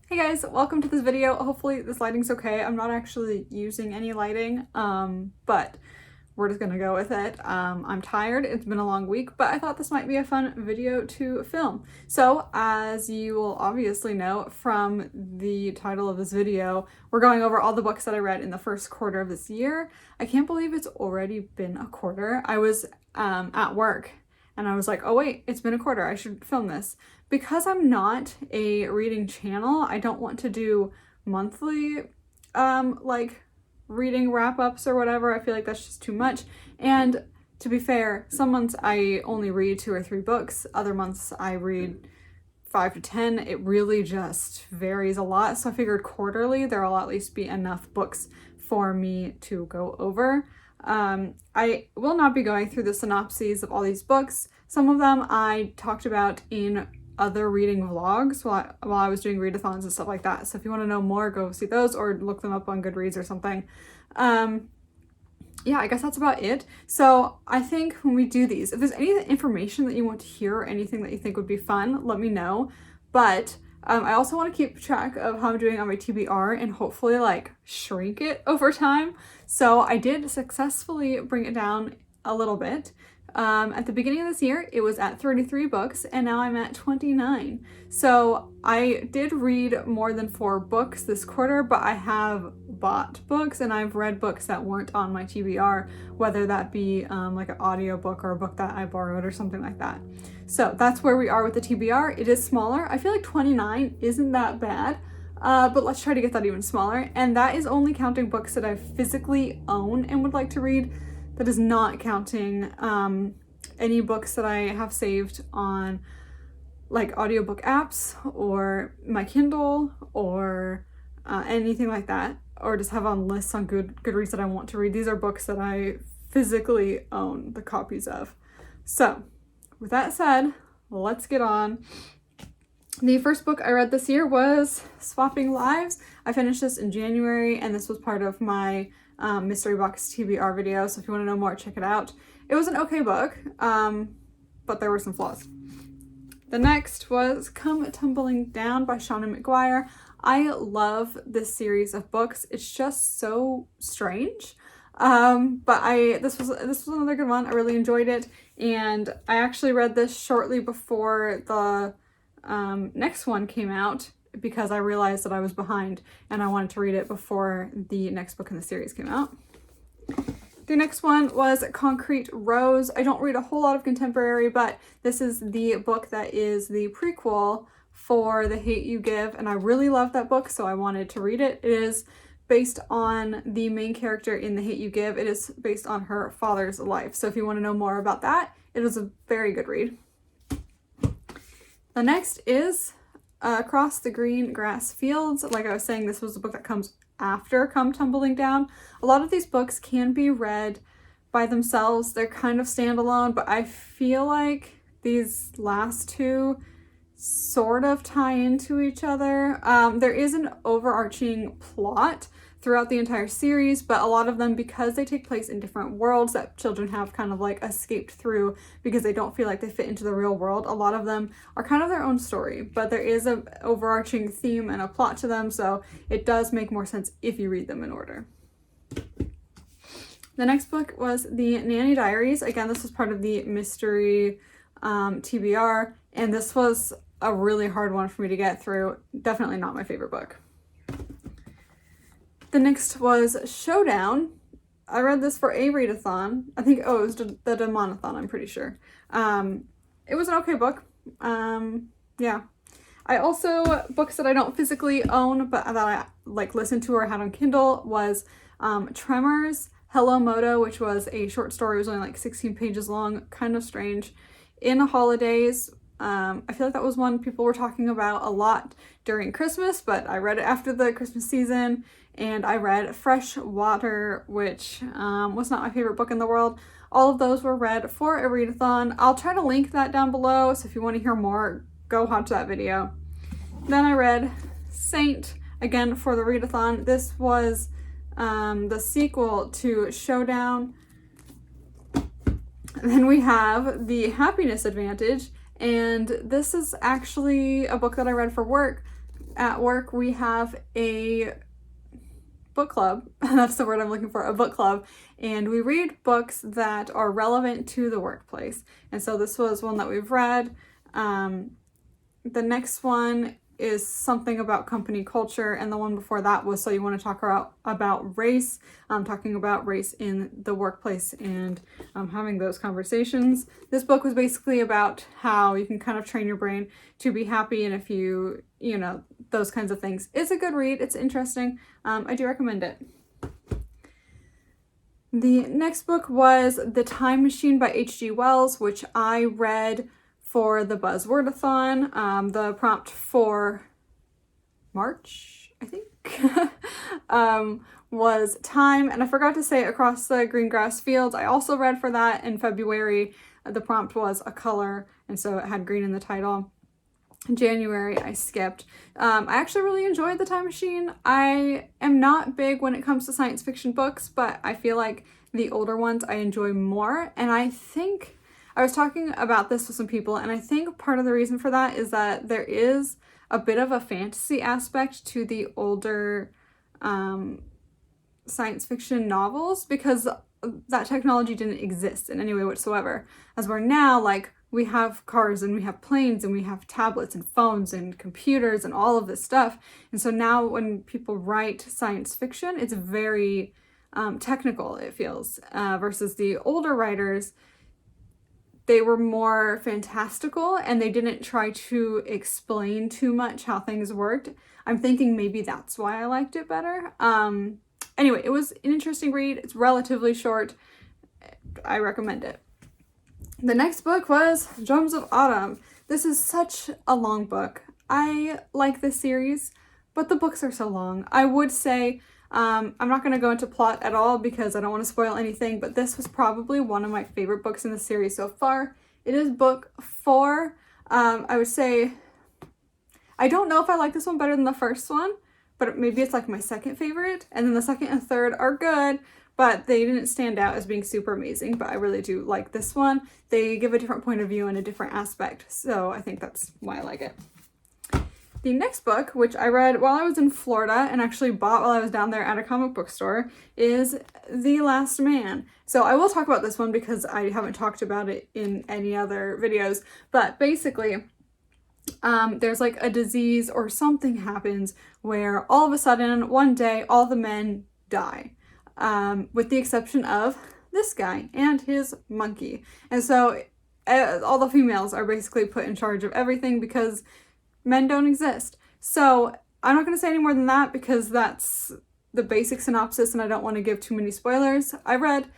Hey guys, welcome to this video. Hopefully this lighting's okay. I'm not actually using any lighting, but we're just gonna go with it. I'm tired, it's been a long week, but I thought this might be a fun video to film. So as you will obviously know from the title of this video, we're going over all the books that I read in the first quarter of this year. I can't believe it's already been a quarter. I was at work and I was like, oh wait, it's been a quarter, I should film this. Because I'm not a reading channel, I don't want to do monthly like reading wrap-ups or whatever. I feel like that's just too much. And to be fair, some months I only read 2 or 3 books, other months I read 5 to 10. It really just varies a lot. So I figured quarterly there'll at least be enough books for me to go over. I will not be going through the synopses of all these books. Some of them I talked about in other reading vlogs while I was doing readathons and stuff like that. So if you want to know more, go see those or look them up on Goodreads or something. Yeah, I guess that's about it. So I think when we do these, if there's any information that you want to hear or anything that you think would be fun, let me know. But I also want to keep track of how I'm doing on my TBR and hopefully like shrink it over time. So I did successfully bring it down a little bit. At the beginning of this year, it was at 33 books, and now I'm at 29. So I did read more than 4 books this quarter, but I have bought books and I've read books that weren't on my TBR, whether that be like an audiobook or a book that I borrowed or something like that. So that's where we are with the TBR. It is smaller. I feel like 29 isn't that bad, but let's try to get that even smaller. And that is only counting books that I physically own and would like to read. That is not counting any books that I have saved on like audiobook apps or my Kindle or anything like that, or just have on lists on Goodreads that I want to read. These are books that I physically own the copies of. So with that said, let's get on. The first book I read this year was Swapping Lives. I finished this in January, and this was part of my mystery box TBR video, so if you want to know more, check it out. It was an okay book, but there were some flaws. The next was Come Tumbling Down by Seanan Mcguire. I love this series of books. It's just so strange. But this was another good one. I really enjoyed it, and I actually read this shortly before the next one came out because I realized that I was behind and I wanted to read it before the next book in the series came out. The next one was Concrete Rose. I don't read a whole lot of contemporary, but this is the book that is the prequel for The Hate You Give, and I really love that book, so I wanted to read it. It is based on the main character in The Hate You Give. It is based on her father's life, so if you want to know more about that, it is a very good read. The next is Across the Green Grass Fields. Like I was saying, this was a book that comes after Come Tumbling Down. A lot of these books can be read by themselves. They're kind of standalone, but I feel like these last two sort of tie into each other. There is an overarching plot throughout the entire series, but a lot of them, because they take place in different worlds that children have kind of like escaped through because they don't feel like they fit into the real world, a lot of them are kind of their own story, but there is an overarching theme and a plot to them, so it does make more sense if you read them in order. The next book was the Nanny Diaries. Again, this was part of the mystery TBR, and this was a really hard one for me to get through. Definitely not my favorite book. The next was Showdown. I read this for a readathon. I think, it was the Demonathon, I'm pretty sure. It was an okay book. Yeah. I also, books that I don't physically own, but that I like listened to or had on Kindle was Tremors, Hello Moto, which was a short story. It was only like 16 pages long, kind of strange. In the Holidays, I feel like that was one people were talking about a lot during Christmas, but I read it after the Christmas season. And I read Fresh Water, which was not my favorite book in the world. All of those were read for a readathon. I'll try to link that down below, so if you want to hear more, go watch that video. Then I read Saint, again for the readathon. This was the sequel to Showdown. And then we have The Happiness Advantage, and this is actually a book that I read for work. at work we have a book club. That's the word I'm looking for, a book club. And we read books that are relevant to the workplace. And so this was one that we've read. The next one is something about company culture, and the one before that was So You Want to Talk about Race, talking about race in the workplace and having those conversations. This book was basically about how you can kind of train your brain to be happy, and if you know, those kinds of things. It's a good read, it's interesting. I do recommend it. The next book was The Time Machine by H.G. Wells, which I read for the Buzzwordathon. The prompt for March, I think, was time, and I forgot to say Across the Green Grass Fields. I also read for that in February. The prompt was a color, and so it had green in the title. In January, I skipped. I actually really enjoyed The Time Machine. I am not big when it comes to science fiction books, but I feel like the older ones I enjoy more, and I think I was talking about this with some people, and I think part of the reason for that is that there is a bit of a fantasy aspect to the older science fiction novels, because that technology didn't exist in any way whatsoever. As we're now, like, we have cars and we have planes and we have tablets and phones and computers and all of this stuff. And so now when people write science fiction, it's very technical, it feels, versus the older writers. They were more fantastical and they didn't try to explain too much how things worked. I'm thinking maybe that's why I liked it better. Anyway, it was an interesting read. It's relatively short. I recommend it. The next book was Drums of Autumn. This is such a long book. I like this series, but the books are so long. I would say I'm not going to go into plot at all because I don't want to spoil anything, but this was probably one of my favorite books in the series so far. It is book 4. I would say, I don't know if I like this one better than the first one, but maybe it's like my second favorite, and then the second and third are good, but they didn't stand out as being super amazing, but I really do like this one. They give a different point of view and a different aspect, so I think that's why I like it. The next book, which I read while I was in Florida and actually bought while I was down there at a comic book store, is The Last Man. So I will talk about this one because I haven't talked about it in any other videos, but basically there's like a disease or something happens where all of a sudden one day all the men die, with the exception of this guy and his monkey. And so all the females are basically put in charge of everything because men don't exist. So I'm not going to say any more than that because that's the basic synopsis and I don't want to give too many spoilers. I read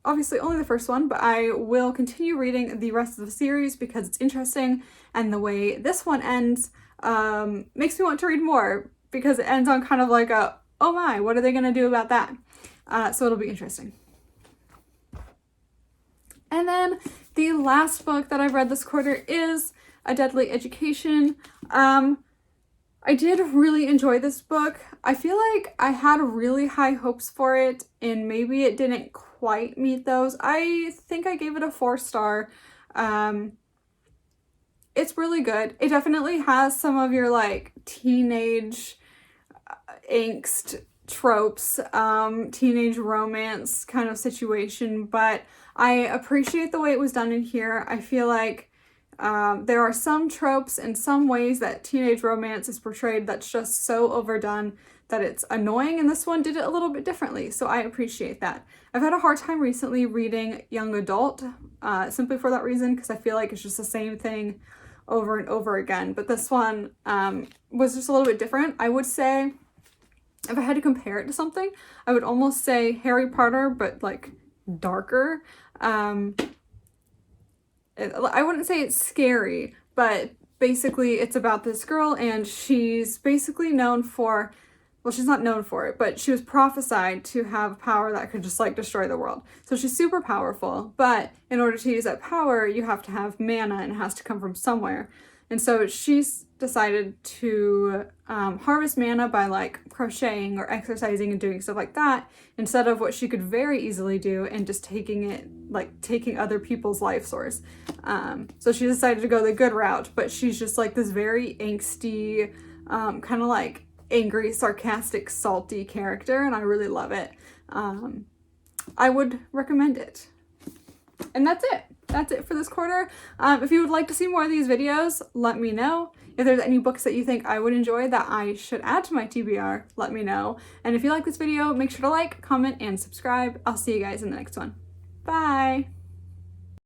obviously only the first one, but I will continue reading the rest of the series because it's interesting, and the way this one ends makes me want to read more because it ends on kind of like a, oh my, what are they going to do about that? So it'll be interesting. And then the last book that I've read this quarter is A Deadly Education. I did really enjoy this book. I feel like I had really high hopes for it and maybe it didn't quite meet those. I think I gave it a 4-star. It's really good. It definitely has some of your like teenage angst tropes, teenage romance kind of situation, but I appreciate the way it was done in here. I feel like there are some tropes and some ways that teenage romance is portrayed that's just so overdone that it's annoying, and this one did it a little bit differently, so I appreciate that. I've had a hard time recently reading young adult, simply for that reason, because I feel like it's just the same thing over and over again, but this one was just a little bit different. I would say, if I had to compare it to something, I would almost say Harry Potter, but like darker. I wouldn't say it's scary, but basically it's about this girl and she's basically known for, well, she's not known for it, but she was prophesied to have power that could just like destroy the world. So she's super powerful, but in order to use that power, you have to have mana and it has to come from somewhere. And so she's decided to harvest mana by like crocheting or exercising and doing stuff like that, instead of what she could very easily do and just taking other people's life source. So she decided to go the good route, but she's just like this very angsty, kind of like angry, sarcastic, salty character, and I really love it. I would recommend it. And that's it. That's it for this quarter. If you would like to see more of these videos, let me know. If there's any books that you think I would enjoy that I should add to my TBR, let me know. And if you like this video, make sure to like, comment, and subscribe. I'll see you guys in the next one. Bye!